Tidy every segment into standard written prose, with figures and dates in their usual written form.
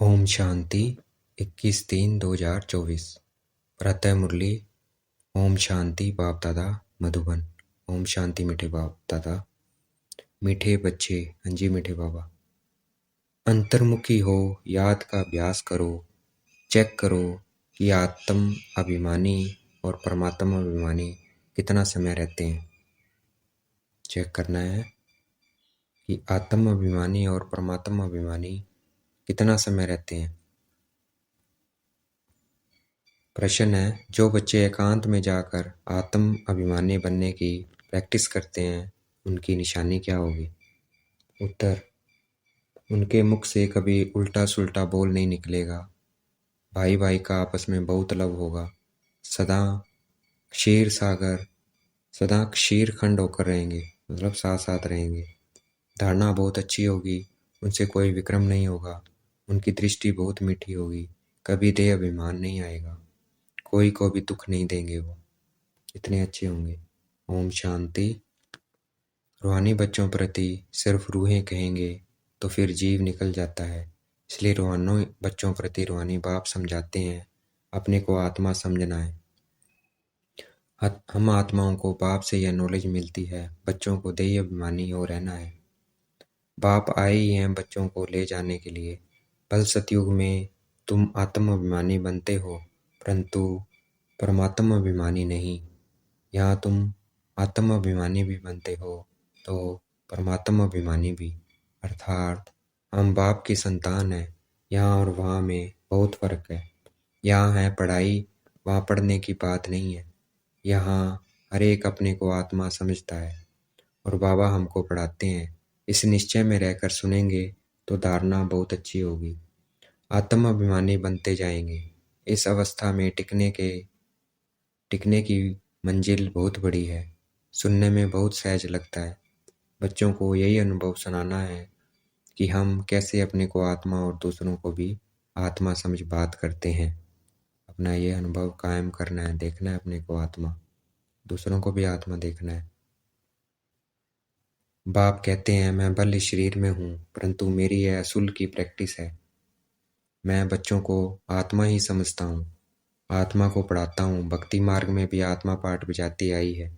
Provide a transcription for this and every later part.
ओम शांति 21/3/2024 प्रातः मुरली। ओम शांति बाप दादा मधुबन। ओम शांति मीठे बाप दादा, मीठे बच्चे। हाँ जी मीठे बाबा। अंतर्मुखी हो, याद का अभ्यास करो, चेक करो कि आत्म अभिमानी और परमात्मा अभिमानी कितना समय रहते हैं। चेक करना है कि आत्म अभिमानी और परमात्मा अभिमानी कितना समय रहते हैं। प्रश्न है, जो बच्चे एकांत में जाकर आत्म अभिमानी बनने की प्रैक्टिस करते हैं उनकी निशानी क्या होगी? उत्तर, उनके मुख से कभी उल्टा सुल्टा बोल नहीं निकलेगा, भाई भाई का आपस में बहुत लव होगा, सदा क्षीर सागर सदा क्षीर खंड होकर रहेंगे, मतलब साथ साथ रहेंगे। धारणा बहुत अच्छी होगी, उनसे कोई विक्रम नहीं होगा, उनकी दृष्टि बहुत मीठी होगी, कभी देह अभिमान नहीं आएगा, कोई को भी दुख नहीं देंगे, वो इतने अच्छे होंगे। ओम शांति। रूहानी बच्चों प्रति सिर्फ रूहें कहेंगे तो फिर जीव निकल जाता है, इसलिए रूहानी बच्चों प्रति रूहानी बाप समझाते हैं अपने को आत्मा समझना है। हम आत्माओं को बाप से यह नॉलेज मिलती है, बच्चों को देह अभिमानी हो रहना है। बाप आए ही हैं बच्चों को ले जाने के लिए। बल सतयुग में तुम आत्म अभिमानी बनते हो, परंतु परमात्मा अभिमानी नहीं। यहाँ तुम आत्म अभिमानी भी बनते हो तो परमात्मा अभिमानी भी, अर्थात हम बाप की संतान हैं। यहाँ और वहाँ में बहुत फर्क है। यहाँ है पढ़ाई, वहाँ पढ़ने की बात नहीं है। यहाँ हर एक अपने को आत्मा समझता है और बाबा हमको पढ़ाते हैं। इस निश्चय में रहकर सुनेंगे तो धारणा बहुत अच्छी होगी, आत्म अभिमानी बनते जाएंगे। इस अवस्था में टिकने की मंजिल बहुत बड़ी है, सुनने में बहुत सहज लगता है। बच्चों को यही अनुभव सुनाना है कि हम कैसे अपने को आत्मा और दूसरों को भी आत्मा समझ बात करते हैं। अपना ये अनुभव कायम करना है, देखना है अपने को आत्मा, दूसरों को भी आत्मा देखना है। बाप कहते हैं मैं बल इस शरीर में हूँ, परंतु मेरी यह असूल की प्रैक्टिस है। मैं बच्चों को आत्मा ही समझता हूँ, आत्मा को पढ़ाता हूँ। भक्ति मार्ग में भी आत्मा पाठ बजाती आई है,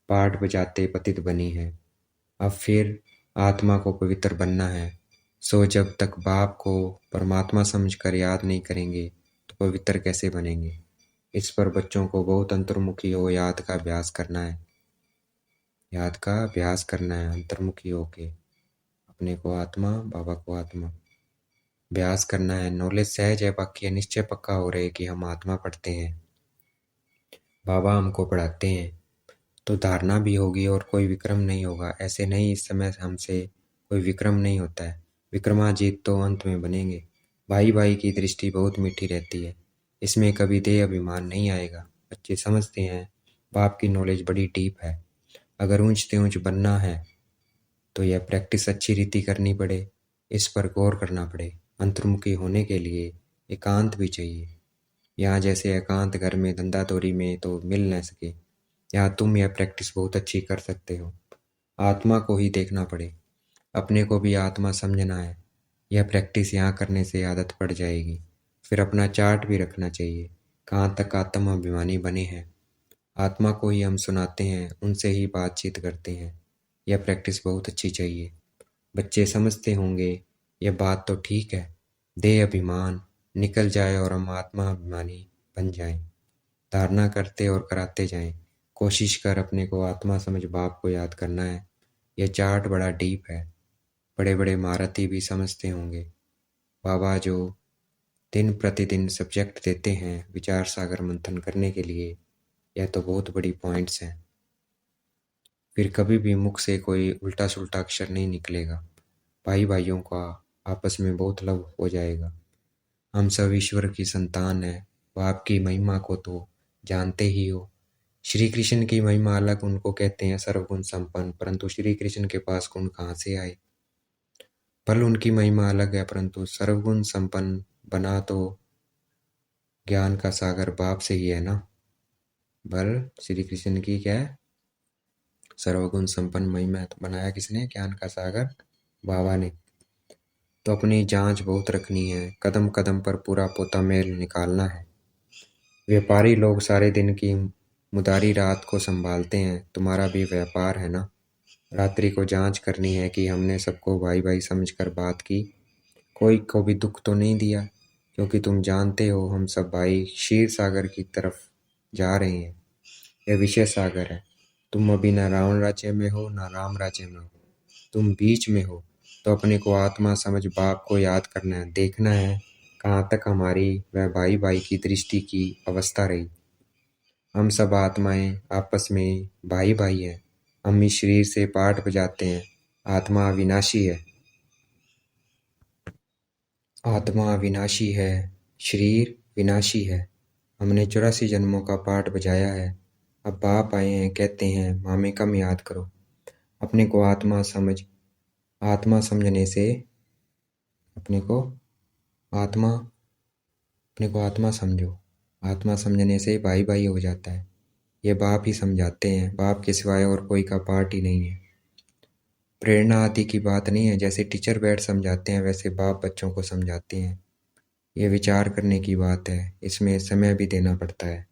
पाठ बजाते पतित बनी है। अब फिर आत्मा को पवित्र बनना है। सो जब तक बाप को परमात्मा समझकर याद नहीं करेंगे तो पवित्र कैसे बनेंगे? इस पर बच्चों को बहुत अंतर्मुखी हो याद का अभ्यास करना है। याद का अभ्यास करना है अंतर्मुखी होके, अपने को आत्मा, बाबा को आत्मा अभ्यास करना है। नॉलेज सहज है, बाकी निश्चय पक्का हो रहे कि हम आत्मा पढ़ते हैं, बाबा हमको पढ़ाते हैं, तो धारणा भी होगी और कोई विक्रम नहीं होगा। ऐसे नहीं, इस समय हमसे कोई विक्रम नहीं होता है। विक्रमाजीत तो अंत में बनेंगे। भाई भाई की दृष्टि बहुत मीठी रहती है, इसमें कभी देह अभिमान नहीं आएगा। बच्चे समझते हैं बाप की नॉलेज बड़ी डीप है। अगर ऊंच से ऊंच बनना है तो यह प्रैक्टिस अच्छी रीति करनी पड़े, इस पर गौर करना पड़े। अंतर्मुखी होने के लिए एकांत भी चाहिए। यहाँ जैसे एकांत घर में धंधा दौरी में तो मिल न सके, यहाँ तुम यह प्रैक्टिस बहुत अच्छी कर सकते हो। आत्मा को ही देखना पड़े, अपने को भी आत्मा समझना है। यह प्रैक्टिस यहाँ करने से आदत पड़ जाएगी। फिर अपना चार्ट भी रखना चाहिए, कहाँ तक आत्म अभिमानी बने हैं। आत्मा को ही हम सुनाते हैं, उनसे ही बातचीत करते हैं। यह प्रैक्टिस बहुत अच्छी चाहिए। बच्चे समझते होंगे यह बात तो ठीक है, देह अभिमान निकल जाए और हम आत्मा अभिमानी बन जाएं। धारणा करते और कराते जाएं। कोशिश कर अपने को आत्मा समझ बाप को याद करना है। यह चार्ट बड़ा डीप है, बड़े बड़े महारथी भी समझते होंगे। बाबा जो दिन प्रतिदिन सब्जेक्ट देते हैं विचार सागर मंथन करने के लिए, यह तो बहुत बड़ी पॉइंट्स हैं। फिर कभी भी मुख से कोई उल्टा सुल्टा अक्षर नहीं निकलेगा। भाई भाइयों का आपस में बहुत लव हो जाएगा। हम सब ईश्वर की संतान हैं। बाप की महिमा को तो जानते ही हो। श्री कृष्ण की महिमा अलग, उनको कहते हैं सर्वगुण संपन्न, परंतु श्री कृष्ण के पास गुण कहाँ से आए? बल उनकी महिमा अलग है, परंतु सर्वगुण संपन्न बना तो ज्ञान का सागर बाप से ही है ना। बल श्री कृष्ण की क्या है? सर्वगुण संपन्न महिमा तो बनाया किसने? ज्ञान का सागर बाबा ने। तो अपनी जांच बहुत रखनी है, कदम कदम पर पूरा पोता मेल निकालना है। व्यापारी लोग सारे दिन की मुदारी रात को संभालते हैं, तुम्हारा भी व्यापार है ना। रात्रि को जांच करनी है कि हमने सबको भाई भाई समझकर बात की, कोई को भी दुख तो नहीं दिया, क्योंकि तुम जानते हो हम सब भाई क्षीर सागर की तरफ जा रहे हैं। यह विषय सागर है। तुम अभी न रावण राज्य में हो न राम राज्य में हो, तुम बीच में हो। तो अपने को आत्मा समझ बाप को याद करना है, देखना है कहाँ तक हमारी वह भाई भाई की दृष्टि की अवस्था रही। हम सब आत्माएं आपस में भाई भाई हैं। हम इस शरीर से पाठ बजाते हैं। आत्मा अविनाशी है। आत्मा अविनाशी है, शरीर विनाशी है। हमने 84 जन्मों का पाठ बजाया है। अब बाप आए हैं, कहते हैं मामे कम याद करो। अपने को आत्मा समझने से अपने को आत्मा अपने को आत्मा समझो। आत्मा समझने से भाई भाई हो जाता है। ये बाप ही समझाते हैं, बाप के सिवाय और कोई का पाठ ही नहीं है। प्रेरणा आदि की बात नहीं है, जैसे टीचर बैठ समझाते हैं वैसे बाप बच्चों को समझाते हैं। ये विचार करने की बात है, इसमें समय भी देना पड़ता है।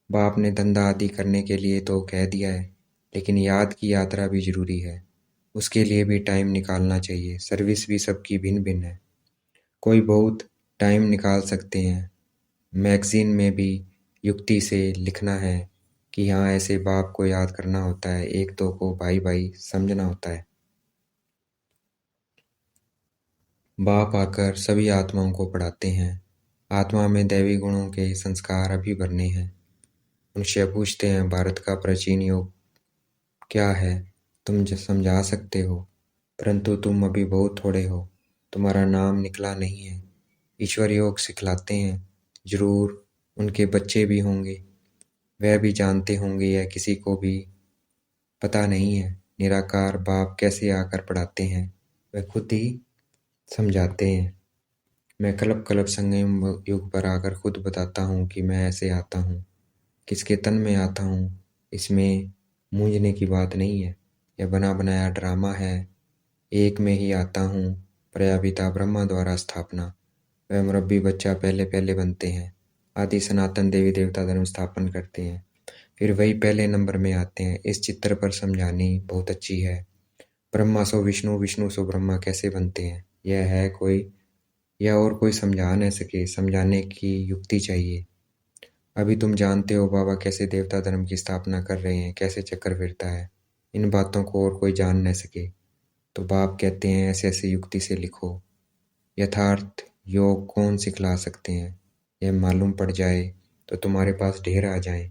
बाप ने धंधा आदि करने के लिए तो कह दिया है, लेकिन याद की यात्रा भी जरूरी है। उसके लिए भी टाइम निकालना चाहिए। सर्विस भी सबकी भिन्न भिन्न है। कोई बहुत टाइम निकाल सकते हैं। मैगजीन में भी युक्ति से लिखना है कि हाँ ऐसे बाप को याद करना होता है, एक दो को भाई भाई समझना होता है। बाप आकर सभी आत्माओं को पढ़ाते हैं। आत्मा में दैवी गुणों के संस्कार अभी भरने हैं। उनसे पूछते हैं भारत का प्राचीन योग क्या है, तुम जो समझा सकते हो, परंतु तुम अभी बहुत थोड़े हो, तुम्हारा नाम निकला नहीं है। ईश्वर योग सिखलाते हैं। जरूर उनके बच्चे भी होंगे, वह भी जानते होंगे, या किसी को भी पता नहीं है। निराकार बाप कैसे आकर पढ़ाते हैं, वह खुद ही समझाते हैं। मैं कल्प कल्प संगम युग पर आकर खुद बताता हूँ कि मैं ऐसे आता हूँ, किसके तन में आता हूँ। इसमें मूंझने की बात नहीं है। यह बना बनाया ड्रामा है। एक में ही आता हूँ, प्रयापिता ब्रह्मा द्वारा स्थापना। वह मुरब्बी बच्चा पहले पहले बनते हैं। आदि सनातन देवी देवता धर्म स्थापन करते हैं, फिर वही पहले नंबर में आते हैं। इस चित्र पर समझानी बहुत अच्छी है। ब्रह्मा सो विष्णु, विष्णु सो ब्रह्मा कैसे बनते हैं, यह है कोई या और कोई समझा न सके। समझाने की युक्ति चाहिए। अभी तुम जानते हो बाबा कैसे देवता धर्म की स्थापना कर रहे हैं, कैसे चक्कर फिरता है। इन बातों को और कोई जान न सके, तो बाप कहते हैं ऐसे ऐसे युक्ति से लिखो। यथार्थ योग कौन सिखला सकते हैं, यह मालूम पड़ जाए तो तुम्हारे पास ढेर आ जाए।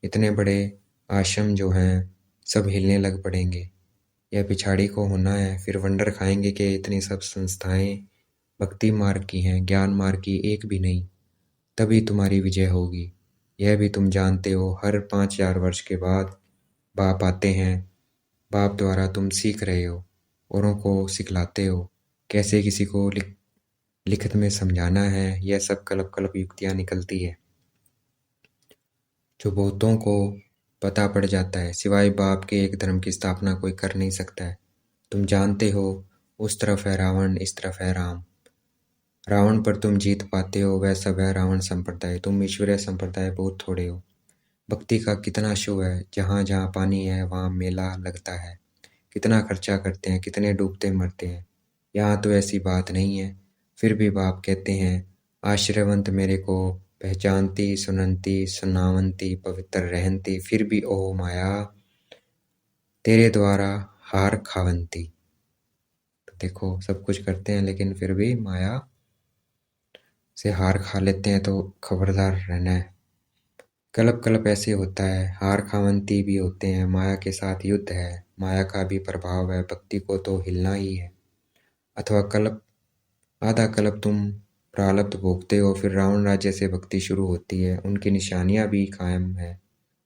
इतने बड़े आश्रम जो हैं सब हिलने लग पड़ेंगे। यह पिछाड़ी को होना है, फिर वंडर खाएंगे कि इतनी सब संस्थाएं भक्ति मार्ग की हैं, ज्ञान मार्ग की एक भी नहीं। तभी तुम्हारी विजय होगी। यह भी तुम जानते हो। हर 5000 वर्ष के बाद बाप आते हैं। बाप द्वारा तुम सीख रहे हो, औरों को सिखलाते हो कैसे किसी को लिखित में समझाना है। यह सब कल्प कल्प युक्तियां निकलती है, जो बहुतों को पता पड़ जाता है। सिवाय बाप के एक धर्म की स्थापना कोई कर नहीं सकता है। तुम जानते हो, उस तरफ है रावण, इस तरफ है राम। रावण पर तुम जीत पाते हो, वह सब है रावण संप्रदाय। तुम ईश्वरीय संप्रदाय बहुत थोड़े हो। भक्ति का कितना शो है, जहाँ जहाँ पानी है वहाँ मेला लगता है। कितना खर्चा करते हैं, कितने डूबते मरते हैं। यहाँ तो ऐसी बात नहीं है। फिर भी बाप कहते हैं आश्रयवंत मेरे को पहचानती, सुनंती, सुनावंती, पवित्र रहंती, फिर भी ओह माया तेरे द्वारा हार खावंती। तो देखो सब कुछ करते हैं लेकिन फिर भी माया से हार खा लेते हैं, तो खबरदार रहना है। कल्प कल्प ऐसे होता है, हार खावंती भी होते हैं, माया के साथ युद्ध है, माया का भी प्रभाव है। भक्ति को तो हिलना ही है। अथवा कल्प आधा कल्प तुम प्रारब्ध भोगते हो, फिर रावण राज्य से भक्ति शुरू होती है। उनकी निशानियां भी कायम है।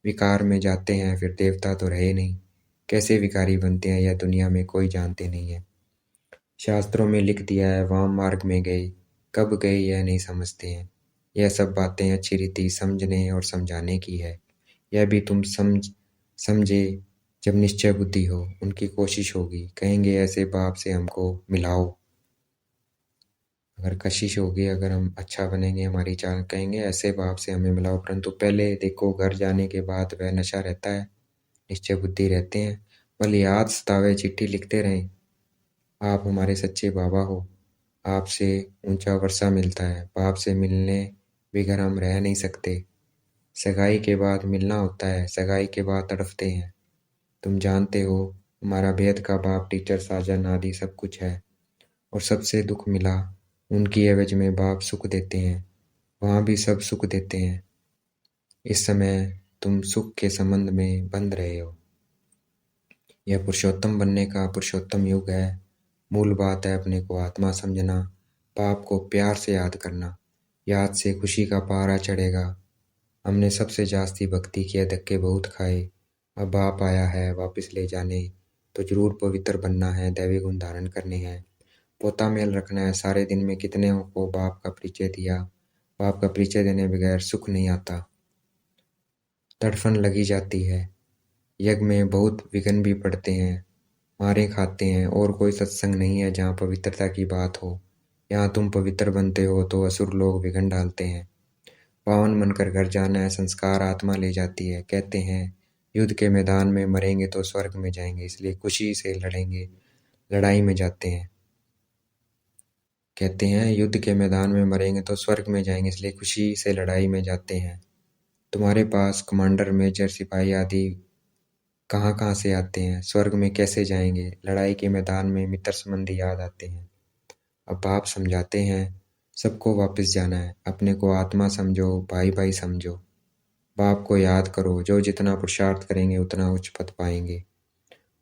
विकार में जाते हैं, फिर देवता तो रहे नहीं। कैसे विकारी बनते हैं यह दुनिया में कोई जानते नहीं है। शास्त्रों में लिख दिया है वाम मार्ग में गए, कब गए यह नहीं समझते हैं। यह सब बातें अच्छी रीति समझने और समझाने की है। यह भी तुम समझे जब निश्चय बुद्धि हो। उनकी कोशिश होगी, कहेंगे ऐसे बाप से हमको मिलाओ। और कशिश होगी, अगर हम अच्छा बनेंगे, हमारी चाल कहेंगे ऐसे बाप से हमें मिलाओ। परंतु पहले देखो, घर जाने के बाद वह नशा रहता है, निश्चय बुद्धि रहते हैं। भले याद सतावे, चिट्ठी लिखते रहें, आप हमारे सच्चे बाबा हो। आपसे ऊंचा वर्षा मिलता है, बाप से मिलने बिगर हम रह नहीं सकते। सगाई के बाद मिलना होता है, सगाई के बाद तड़पते हैं। तुम जानते हो, हमारा भेद का बाप, टीचर, साजन आदि सब कुछ है। और सबसे दुख मिला, उनकी एवज में बाप सुख देते हैं, वहाँ भी सब सुख देते हैं। इस समय तुम सुख के संबंध में बंध रहे हो। यह पुरुषोत्तम बनने का पुरुषोत्तम युग है। मूल बात है अपने को आत्मा समझना, बाप को प्यार से याद करना। याद से खुशी का पारा चढ़ेगा। हमने सबसे जास्ती भक्ति किया, धक्के बहुत खाए। अब बाप आया है वापस ले जाने, तो जरूर पवित्र बनना है, दैवी गुण धारण करने हैं, पोता मेल रखना है। सारे दिन में कितने को बाप का परिचय दिया। बाप का परिचय देने बगैर सुख नहीं आता, तड़फन लगी जाती है। यज्ञ में बहुत विघ्न भी पड़ते हैं, मारे खाते हैं, और कोई सत्संग नहीं है जहाँ पवित्रता की बात हो। यहाँ तुम पवित्र बनते हो तो असुर लोग विघ्न डालते हैं। पावन बनकर घर जाना है, संस्कार आत्मा ले जाती है। कहते हैं युद्ध के मैदान में मरेंगे तो स्वर्ग में जाएंगे, इसलिए खुशी से लड़ेंगे, लड़ाई में जाते हैं। कहते हैं युद्ध के मैदान में मरेंगे तो स्वर्ग में जाएंगे, इसलिए खुशी से लड़ाई में जाते हैं। तुम्हारे पास कमांडर, मेजर, सिपाही आदि कहाँ कहाँ से आते हैं, स्वर्ग में कैसे जाएंगे। लड़ाई के मैदान में मित्र संबंधी याद आते हैं। अब बाप समझाते हैं सबको वापस जाना है, अपने को आत्मा समझो, भाई भाई समझो, बाप को याद करो। जो जितना पुरुषार्थ करेंगे उतना उच्च पद पाएंगे।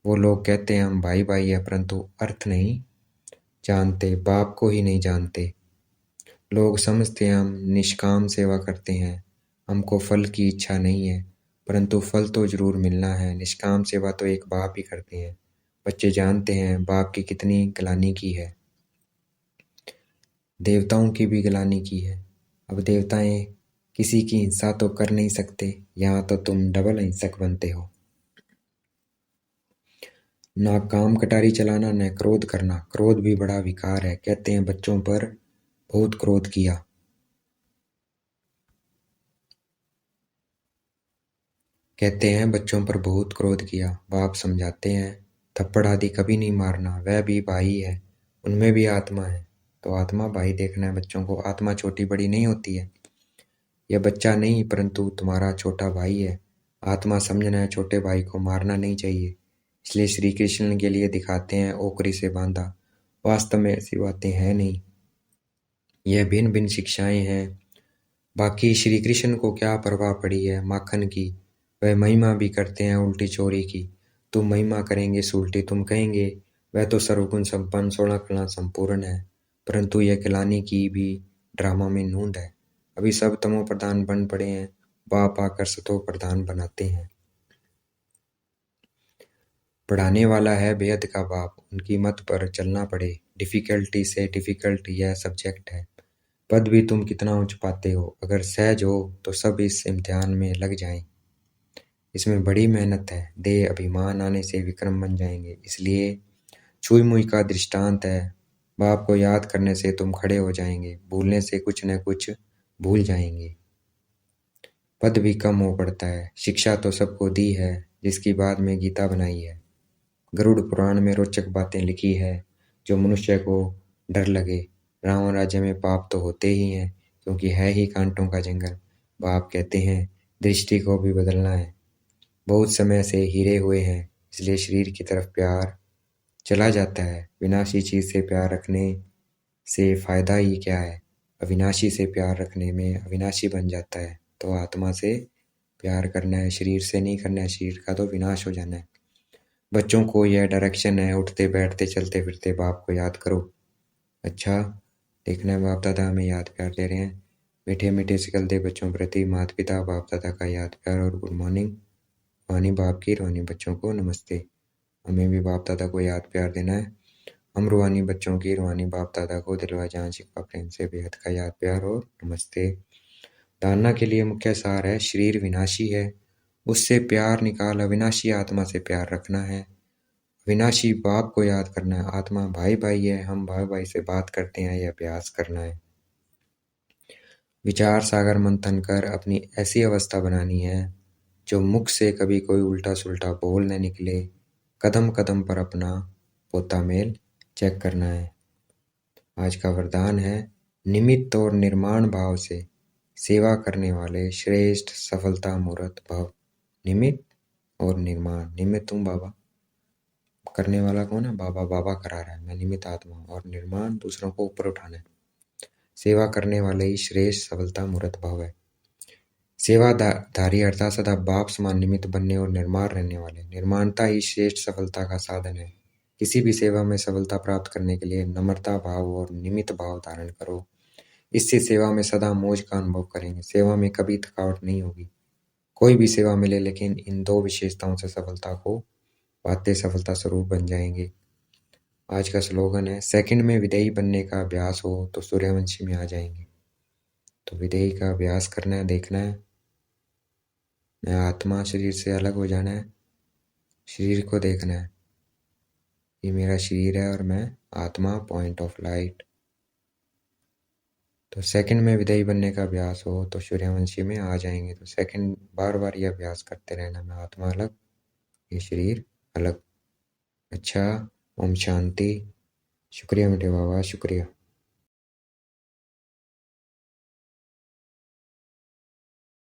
वो लोग कहते हैं हम भाई भाई है, परंतु अर्थ नहीं जानते, बाप को ही नहीं जानते। लोग समझते हैं हम निष्काम सेवा करते हैं, हमको फल की इच्छा नहीं है, परंतु फल तो जरूर मिलना है। निष्काम सेवा तो एक बाप ही करते हैं। बच्चे जानते हैं बाप की कितनी ग्लानि की है, देवताओं की भी ग्लानि की है। अब देवताएं किसी की हिंसा तो कर नहीं सकते, यहाँ तो तुम डबल हिंसक बनते हो। ना काम कटारी चलाना, न क्रोध करना। क्रोध भी बड़ा विकार है। कहते हैं बच्चों पर बहुत क्रोध किया। कहते हैं बच्चों पर बहुत क्रोध किया। बाप समझाते हैं थप्पड़ आदि कभी नहीं मारना, वह भी भाई है, उनमें भी आत्मा है। तो आत्मा भाई देखना है बच्चों को। आत्मा छोटी बड़ी नहीं होती है, यह बच्चा नहीं परंतु तुम्हारा छोटा भाई है। आत्मा समझना है, छोटे भाई को मारना नहीं चाहिए। इसलिए श्री कृष्ण के लिए दिखाते हैं ओकरी से बांधा, वास्तव में ऐसी बातें हैं नहीं। यह भिन्न भिन्न शिक्षाएं हैं। बाकी श्री कृष्ण को क्या परवाह पड़ी है माखन की, वह महिमा भी करते हैं उल्टी चोरी की। तुम महिमा करेंगे उल्टी, तुम कहेंगे वह तो सर्वगुण संपन्न 16 कला संपूर्ण है, परंतु यह किलानी की भी ड्रामा में नूंद है। अभी सब तमो प्रधान बन पड़े हैं, बाप आकर सतो प्रधान बनाते हैं। पढ़ाने वाला है बेहद का बाप, उनकी मत पर चलना पड़े। डिफिकल्टी से डिफिकल्ट यह सब्जेक्ट है। पद भी तुम कितना उच्च पाते हो, अगर सहज हो तो सब इस इम्तिहान में लग जाएं। इसमें बड़ी मेहनत है, देह अभिमान आने से विक्रम बन जाएंगे। इसलिए छुई मुई का दृष्टांत है, बाप को याद करने से तुम खड़े हो जाएंगे, भूलने से कुछ न कुछ भूल जाएंगे। पद भी कम हो पड़ता है। शिक्षा तो सबको दी है, जिसकी बाद में गीता बनाई है। गरुड़ पुराण में रोचक बातें लिखी है, जो मनुष्य को डर लगे। रावण राज्य में पाप तो होते ही हैं, क्योंकि है ही कांटों का जंगल। बाप कहते हैं दृष्टि को भी बदलना है। बहुत समय से हिरे हुए हैं, इसलिए शरीर की तरफ प्यार चला जाता है। विनाशी चीज से प्यार रखने से फायदा ही क्या है। अविनाशी से प्यार रखने में अविनाशी बन जाता है। तो आत्मा से प्यार करना है, शरीर से नहीं करना है, शरीर का तो विनाश हो जाना है। बच्चों को यह डायरेक्शन है, उठते बैठते चलते फिरते बाप को याद करो। अच्छा देखना है बाप दादा हमें याद प्यार दे रहे हैं। मीठे मीठे सिकलते बच्चों प्रति माता पिता बाप दादा का याद प्यार और गुड मॉर्निंग। रूहानी बाप की रूहानी बच्चों को नमस्ते। हमें भी बाप दादा को याद प्यार देना है। हम रूहानी बच्चों की रूहानी बाप दादा को दिलवा जान शिकवा प्रेम से बेहद का याद प्यार और नमस्ते। धारणा के लिए मुख्य सार है, शरीर विनाशी है, उससे प्यार निकाल, अविनाशी आत्मा से प्यार रखना है। विनाशी बाप को याद करना है। आत्मा भाई भाई है, हम भाई भाई से बात करते हैं, ये अभ्यास करना है। विचार सागर मंथन कर अपनी ऐसी अवस्था बनानी है जो मुख से कभी कोई उल्टा सुल्टा बोल न निकले। कदम कदम पर अपना पोता मेल चेक करना है। आज का वरदान है, निमित्त और निर्माण भाव से सेवा करने वाले श्रेष्ठ सफलता मूर्त भव। निमित्त और निर्माण। निमित्त हूँ बाबा, करने वाला कौन है? बाबा। बाबा करा रहा है, मैं निमित्त आत्मा हूँ। और निर्माण, दूसरों को ऊपर उठाना है। सेवा करने वाले ही श्रेष्ठ सफलता मूर्त भव है। सेवाधारी अर्थात सदा बाप समान निमित्त बनने और निर्माण रहने वाले। निर्माणता ही श्रेष्ठ सफलता का साधन है। किसी भी सेवा में सफलता प्राप्त करने के लिए नम्रता भाव और निमित्त भाव धारण करो। इससे सेवा में सदा मौज का अनुभव करेंगे। सेवा में कभी थकावट नहीं होगी। कोई भी सेवा मिले, लेकिन इन दो विशेषताओं से सफलता को पाते सफलता स्वरूप बन जाएंगे। आज का स्लोगन है, सेकंड में विदेही बनने का अभ्यास हो तो सूर्यवंशी में आ जाएंगे। तो विदेही का अभ्यास करना है, देखना है, मैं आत्मा शरीर से अलग हो जाना है। शरीर को देखना है, ये मेरा शरीर है और मैं आत्मा, पॉइंट ऑफ लाइट। तो सेकंड में विदेही बनने का अभ्यास हो तो सूर्यवंशी में आ जाएंगे। तो सेकंड बार बार ये अभ्यास करते रहना, मैं आत्मा अलग, ये शरीर अलग। अच्छा, ओम शांति। शुक्रिया मेरे बाबा, शुक्रिया।